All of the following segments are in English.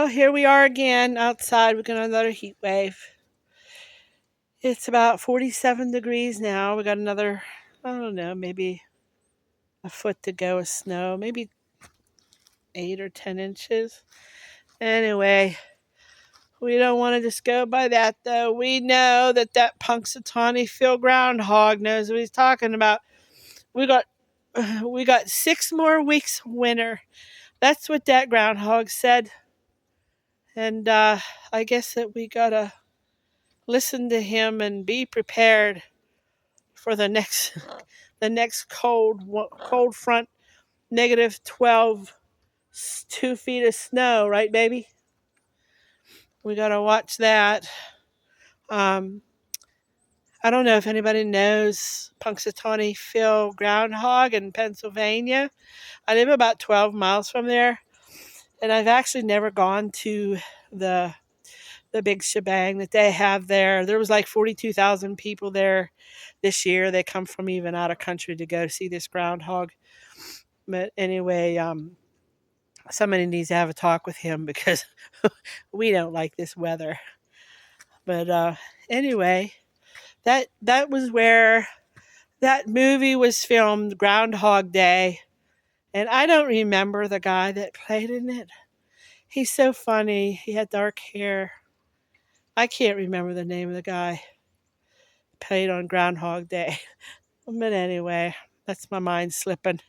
here we are again outside. We got another heat wave. It's about 47 degrees now. We got another, I don't know, maybe a foot to go of snow, maybe 8 or 10 inches. Anyway, we don't want to just go by that, though. We know that Punxsutawney Phil Groundhog knows what he's talking about. We got we got 6 more weeks of winter. That's what that groundhog said. And I guess that we gotta listen to him and be prepared for the next cold front, -12, 2 feet of snow, right, baby? We gotta watch that. Um, I don't know if anybody knows Punxsutawney Phil Groundhog in Pennsylvania. I live about 12 miles from there, and I've actually never gone to the the big shebang that they have there. There was like 42,000 people there this year. They come from even out of country to go see this groundhog. But anyway, somebody needs to have a talk with him because we don't like this weather. But anyway, that was where that movie was filmed, Groundhog Day. And I don't remember the guy that played in it. He's so funny. He had dark hair. I can't remember the name of the guy played on Groundhog Day. But anyway, that's my mind slipping.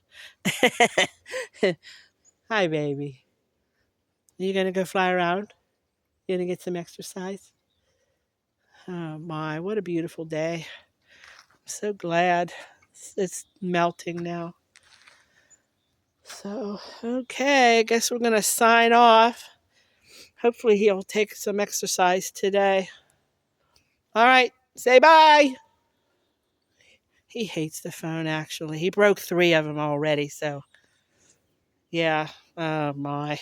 Hi, baby. You gonna go fly around? You gonna get some exercise? Oh my, what a beautiful day. I'm so glad it's melting now. So, okay, I guess we're gonna sign off. Hopefully he'll take some exercise today. All right, say bye. He hates the phone, actually. He broke 3 of them already, so yeah. Oh my.